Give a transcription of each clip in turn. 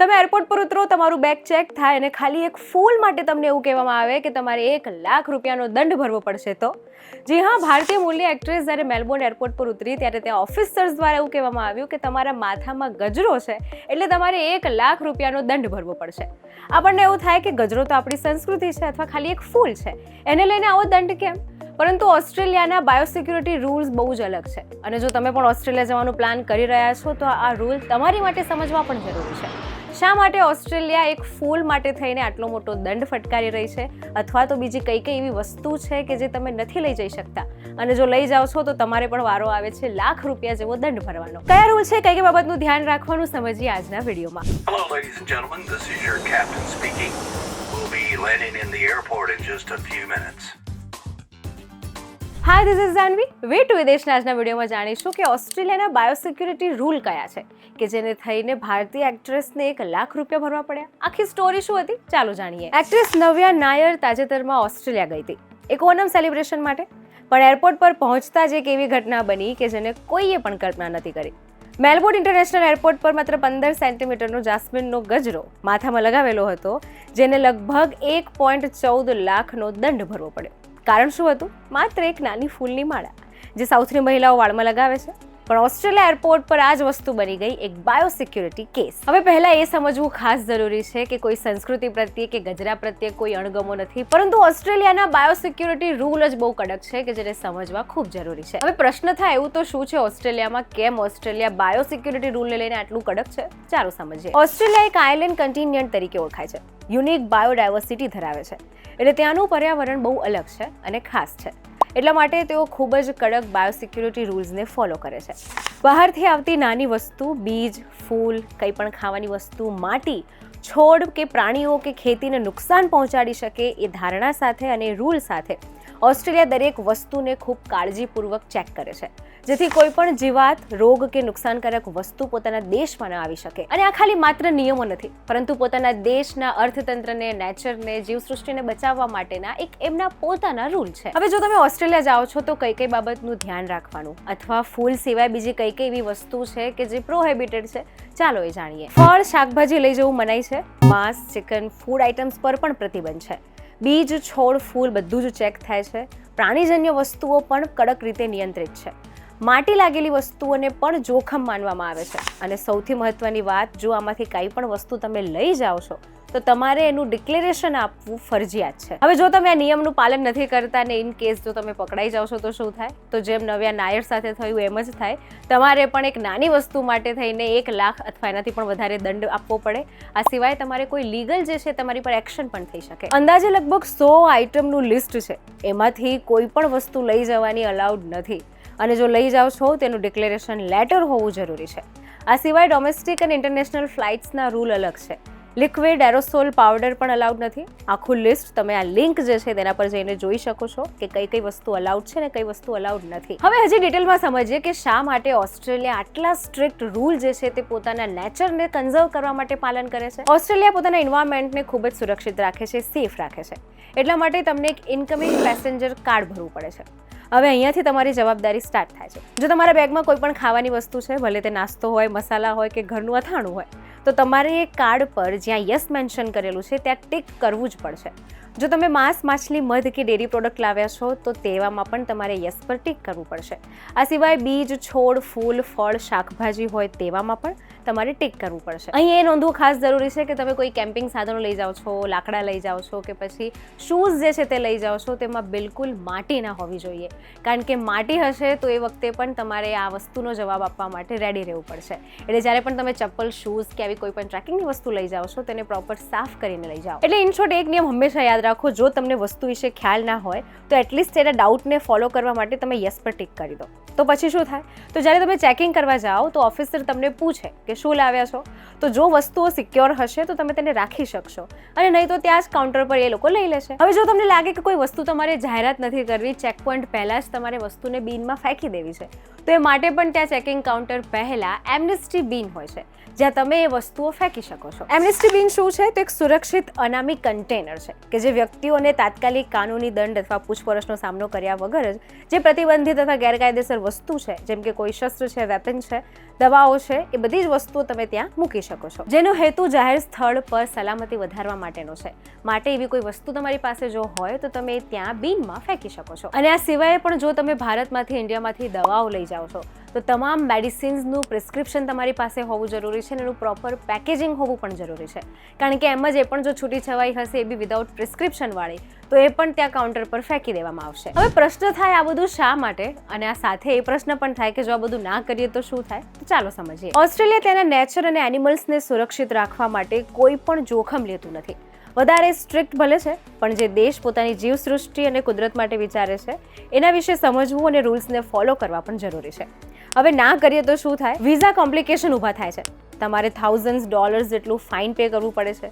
તમે એરપોર્ટ પર ઉતરો, તમારું બેગ ચેક થાય અને ખાલી એક ફૂલ માટે તમને એવું કહેવામાં આવે કે તમારે 1 લાખ રૂપિયાનો દંડ ભરવો પડશે. તો જી હા, ભારતીય મૂલ્ય એક્ટ્રેસ જ્યારે મેલબોર્ન એરપોર્ટ પર ઉતરી ત્યારે ત્યાં ઓફિસર્સ દ્વારા એવું કહેવામાં આવ્યું કે તમારા માથામાં ગજરો છે એટલે તમારે 1 લાખ રૂપિયાનો દંડ ભરવો પડશે. આપણને એવું થાય કે ગજરો તો આપણી સંસ્કૃતિ છે અથવા ખાલી એક ફૂલ છે, એને લઈને આવો દંડ કેમ? પરંતુ ઓસ્ટ્રેલિયાના બાયોસિક્યુરિટી રૂલ્સ બહુ જ અલગ છે અને જો તમે પણ ઓસ્ટ્રેલિયા જવાનું પ્લાન કરી રહ્યા છો તો આ રૂલ તમારી માટે સમજવા પણ જરૂરી છે. શા માટે ઓસ્ટ્રેલિયા એક ફૂલ માટે થઈને આટલો મોટો દંડ ફટકારી રહી છે, અથવા તો બીજી કઈ કઈ એવી વસ્તુ છે કે જે તમે નથી લઈ જઈ શકતા અને જો લઈ જાઓ છો તો તમારે પણ વારો આવે છે લાખ રૂપિયા જેવો દંડ ભરવાનો. કયા રૂલ છે, કઈ કઈ બાબતનું ધ્યાન રાખવાનું સમજીએ આજના વિડીયોમાં. Hello, ladies and gentlemen. This is your captain speaking. We'll be landing in the airport in just a few minutes. Hi, this is Janvi. વે ટુ વિદેશના આજના વિડીયોમાં જાણીશું કે ઓસ્ટ્રેલિયાના બાયોસિક્યુરિટી રૂલ કયા છે કે જેને થઈને ભારતીય એક્ટ્રેસને 1 લાખ રૂપિયા ભરવા પડ્યા. આખી સ્ટોરી શું હતી, ચાલો જાણીએ. એક્ટ્રેસ નવ્યા નાયર તાજેતરમાં ઓસ્ટ્રેલિયા ગઈ હતી એક ઓનમ સેલિબ્રેશન માટે, પણ એરપોર્ટ પર પહોંચતા જ એક એવી ઘટના બની કે જેને કોઈએ પણ કલ્પના નથી કરી. મેલબોર્ન ઇન્ટરનેશનલ એરપોર્ટ પર માત્ર 15 સેન્ટીમીટરનો જાસ્મિનનો ગજરો માથામાં લગાવેલો હતો, જેને લગભગ 1.14 લાખનો દંડ ભરવો પડ્યો. કારણ શું હતું? માત્ર એક નાની ફૂલની માળા જે સાઉથની મહિલાઓ વાળમાં લગાવે છે. પણ ઓસ્ટ્રેલિયા એરપોર્ટ પર આ જ વસ્તુ બની ગઈ એક બાયોસિક્યુરિટી કેસ. હવે પહેલા એ સમજવું ખાસ જરૂરી છે કે કોઈ સંસ્કૃતિ પ્રત્યે કે ગજરા પ્રત્યે કોઈ અણગમો નથી, પરંતુ ઓસ્ટ્રેલિયાના બાયોસિક્યુરિટી રૂલ જ બહુ કડક છે કે જેને સમજવા ખૂબ જરૂરી છે. હવે પ્રશ્ન થાય એવું તો શું છે ઓસ્ટ્રેલિયામાં, કેમ ઓસ્ટ્રેલિયા બાયોસિક્યુરિટી રૂલને લઈને આટલું કડક છે? ચાલો સમજીએ. ઓસ્ટ્રેલિયા એક આઇલેન્ડ કન્ટિન્યન્ટ તરીકે ઓળખાય છે, યુનિક બાયોડાયવર્સિટી ધરાવે છે, એટલે ત્યાંનું પર્યાવરણ બહુ અલગ છે અને ખાસ છે. એટલા માટે તેઓ ખૂબ જ કડક બાયોસિક્યુરિટી રૂલ્સને ફોલો કરે છે. બહારથી આવતી નાની વસ્તુ, બીજ, ફૂલ, કંઈ પણ ખાવાની વસ્તુ, માટી, છોડ કે પ્રાણીઓ કે ખેતીને નુકસાન પહોંચાડી શકે એ ધારણા સાથે અને રૂલ સાથે ઓસ્ટ્રેલિયા દરેક વસ્તુને ખૂબ કાળજીપૂર્વક ચેક કરે છે, જેથી કોઈ પણ જીવાત, રોગ કે નુકસાનકારક વસ્તુ પોતાના દેશમાં ન આવી શકે. અને આ ખાલી માત્ર નિયમો નથી, પરંતુ પોતાના દેશના અર્થતંત્રને, નેચરને, જીવસૃષ્ટિને બચાવવા માટેના એક એમના પોતાના રૂલ છે. હવે જો તમે ઓસ્ટ્રેલિયા જાઓ છો તો કઈ કઈ બાબતનું ધ્યાન રાખવાનું, અથવા ફૂલ સિવાય બીજી કઈ કઈ એવી વસ્તુ છે કે જે પ્રોહિબિટેડ છે, ચાલો એ જાણીએ. ફળ, શાકભાજી લઈ જવું મનાઈ છે. માંસ, ચિકન, ફૂડ આઇટમ્સ પર પણ પ્રતિબંધ છે. બીજ, છોડ, ફૂલ બધું જ ચેક થાય છે. પ્રાણીજન્ય વસ્તુઓ પણ કડક રીતે નિયંત્રિત છે. માટી લાગેલી વસ્તુઓને પણ જોખમ માનવામાં આવે છે. અને સૌથી મહત્વની વાત, જો આમાંથી કંઈ પણ વસ્તુ તમે લઈ જાઓ છો તો તમારે એનું ડિક્લેરેશન આપવું ફરજિયાત છે. હવે જો તમે આ નિયમનું પાલન નથી કરતા ને ઇન કેસ જો તમે પકડાઈ જાઓ છો તો શું થાય? તો જેમ નવ્યા નાયર સાથે થયું એમ જ થાય. તમારે પણ એક નાની વસ્તુ માટે થઈને 1 લાખ અથવા એનાથી પણ વધારે દંડ આપવો પડે. આ સિવાય તમારે કોઈ લીગલ જે છે તમારી પર એક્શન પણ થઈ શકે. અંદાજે લગભગ 100 આઇટમનું લિસ્ટ છે, એમાંથી કોઈ પણ વસ્તુ લઈ જવાની અલાઉડ નથી. અને જો લઈ જાઓ છો તેનું ડિક્લેરેશન લેટર હોવું જરૂરી છે. આ સિવાય ડોમેસ્ટિક અને ઇન્ટરનેશનલ ફ્લાઇટ્સના રૂલ અલગ છે. લિક્વિડ એરોસોલ પાવડર પણ અલાઉડ નથી. આખું લિસ્ટ તમે આ લિંક જે છે તેના પર જઈને જોઈ શકો છો કે કઈ કઈ વસ્તુ અલાઉડ છે ને કઈ વસ્તુ અલાઉડ નથી. હવે હજી ડિટેલમાં સમજીએ કે શા માટે ઓસ્ટ્રેલિયા આટલા સ્ટ્રિક્ટ રૂલ જે છે તે પોતાના નેચરને કન્ઝર્વ કરવા માટે પાલન કરે છે. ઓસ્ટ્રેલિયા પોતાના એન્વાયરમેન્ટને ખૂબ જ સુરક્ષિત રાખે છે, સેફ રાખે છે. એટલા માટે તમને એક ઇનકમિંગ પેસેન્જર કાર્ડ ભરવું પડે છે. હવે અહીંયાથી તમારી જવાબદારી સ્ટાર્ટ થાય છે. જો તમારા બેગમાં કોઈ પણ ખાવાની વસ્તુ છે, ભલે તે નાસ્તો હોય, મસાલા હોય કે ઘરનું અથાણું હોય, તો તમારે એ કાર્ડ પર જ્યાં યસ મેન્શન કરેલું છે ત્યાં ટિક કરવું જ પડશે. જો તમે માંસ, માછલી, મધ કે ડેરી પ્રોડક્ટ લાવ્યા છો તો તેવામાં પણ તમારે યસ પર ટિક કરવું પડશે. આ સિવાય બીજ, છોડ, ફૂલ, ફળ, શાકભાજી હોય તેવામાં પણ તમારે ટિક કરવું પડશે. અહીં એ નોંધવું ખાસ જરૂરી છે કે તમે કોઈ કેમ્પિંગ સાધનો લઈ જાઓ છો, લાકડા લઈ જાઓ છો કે પછી શૂઝ જે છે તે લઈ જાઓ છો, તેમાં બિલકુલ માટી ના હોવી જોઈએ. કારણ કે માટી હશે તો એ વખતે પણ તમારે આ વસ્તુનો જવાબ આપવા માટે રેડી રહેવું પડશે. એટલે જ્યારે પણ તમે ચપ્પલ, શૂઝ કે આવી કોઈ પણ ટ્રેકિંગની વસ્તુ લઈ જાઓ છો તેને પ્રોપર સાફ કરીને લઈ જાઓ. એટલે ઇન શોર્ટ એક નિયમ હંમેશા યાદ રાખો, જો તમને વસ્તુ વિશે ખ્યાલ ના હોય તો એટલીસ્ટ એના ડાઉટને ફોલો કરવા માટે તમે યસ પર ટિક કરી દો. તો પછી શું થાય? તો જ્યારે તમે ચેકિંગ કરવા જાઓ તો ઓફિસર તમને પૂછે કે શું લાવ્યા છો, તો જો વસ્તુઓ સિક્યોર હશે તો તમે તેને રાખી શકશો અને નહીં તો ત્યાં જ કાઉન્ટર પર એ લોકો લઈ લેશે. હવે જો તમને લાગે કે કોઈ વસ્તુ તમારે જાહેરાત નથી કરવી, ચેકપોઇન્ટ પહેલા જ તમારે વસ્તુને બિનમાં ફેંકી દેવી છે, તો એ માટે પણ ત્યાં ચેકિંગ કાઉન્ટર પહેલા એમ્નેસ્ટી બિન હોય છે, જ્યાં તમે એ વસ્તુઓ ફેંકી શકો છો. એમ્નેસ્ટી બિન શું છે? તો એક સુરક્ષિત અનામી કન્ટેનર છે કે જે વ્યક્તિઓને તાત્કાલિક કાનૂની દંડ અથવા પૂછપરછનો સામનો કર્યા વગર જ જે પ્રતિબંધિત અથવા ગેરકાયદેસર વસ્તુ છે, જેમ કે કોઈ શસ્ત્ર છે, વેપન છે, દવાઓ છે, એ બધી જ વસ્તુઓ તમે ત્યાં મૂકી શકો છો, જેનો હેતુ જાહેર સ્થળ પર સલામતી વધારવા માટેનો છે. માટે એવી કોઈ વસ્તુ તમારી પાસે જો હોય તો તમે ત્યાં બિનમાં ફેંકી શકો છો. અને આ સિવાય પણ જો તમે ભારતમાંથી, ઇન્ડિયામાંથી દવાઓ લઈ જાઓ છો તો તમામ મેડિસિન્સનું પ્રિસ્ક્રિપ્શન તમારી પાસે હોવું જરૂરી છે અને એનું પ્રોપર પેકેજિંગ હોવું પણ જરૂરી છે. કારણ કે એમ જ એ પણ જો છૂટી છવાઈ હશે, એ બી વિધાઉટ પ્રિસ્ક્રિપ્શનવાળી, તો એ પણ ત્યાં કાઉન્ટર પર ફેંકી દેવામાં આવશે. હવે પ્રશ્ન થાય આ બધું શા માટે, અને આ સાથે એ પ્રશ્ન પણ થાય કે જો આ બધું ના કરીએ તો શું થાય? તો ચાલો સમજીએ. ઓસ્ટ્રેલિયા તેના નેચર અને એનિમલ્સને સુરક્ષિત રાખવા માટે કોઈ પણ જોખમ લેતું નથી. વધારે સ્ટ્રિક્ટ ભલે છે, પણ જે દેશ પોતાની જીવસૃષ્ટિ અને કુદરત માટે વિચારે છે એના વિશે સમજવું અને રૂલ્સને ફોલો કરવા પણ જરૂરી છે. હવે ના કરીએ તો શું થાય? વિઝા કોમ્પ્લિકેશન ઊભા થાય છે. તમારે $1000s જેટલું ફાઇન પે કરવું પડે છે.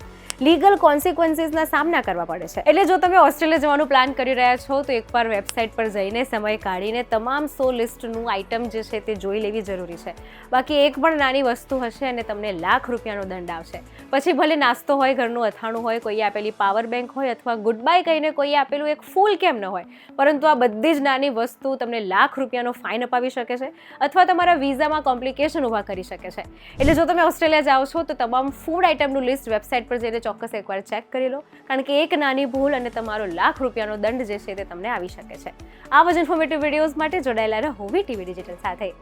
લીગલ કોન્સિક્વન્સીસના સામના કરવા પડે છે. એટલે જો તમે ઓસ્ટ્રેલિયા જવાનું પ્લાન કરી રહ્યા છો તો એકવાર વેબસાઇટ પર જઈને સમય કાઢીને તમામ 100 લિસ્ટનું આઇટમ જે છે તે જોઈ લેવી જરૂરી છે. બાકી એક પણ નાની વસ્તુ હશે અને તમને લાખ રૂપિયાનો દંડ આવશે. પછી ભલે નાસ્તો હોય, ઘરનું અથાણું હોય, કોઈએ આપેલી પાવર બેંક હોય અથવા ગુડ બાય કહીને કોઈએ આપેલું એક ફૂલ કેમ ન હોય, પરંતુ આ બધી જ નાની વસ્તુ તમને લાખ રૂપિયાનો ફાઇન અપાવી શકે છે અથવા તમારા વિઝામાં કોમ્પ્લિકેશન ઊભા કરી શકે છે. એટલે જો તમે ઓસ્ટ્રેલિયા જાઓ છો તો તમામ ફૂડ આઇટમનું લિસ્ટ વેબસાઇટ પર જઈને ચોક્કસ એકવાર ચેક કરી લો, કારણ કે એક નાની ભૂલ અને તમારો લાખ રૂપિયાનો દંડ જે છે તે તમને આવી શકે છે. આવા જ ઇન્ફોર્મેટિવ વિડીયોઝ માટે જોડાયેલા રહો વીટીવી ડિજિટલ સાથે.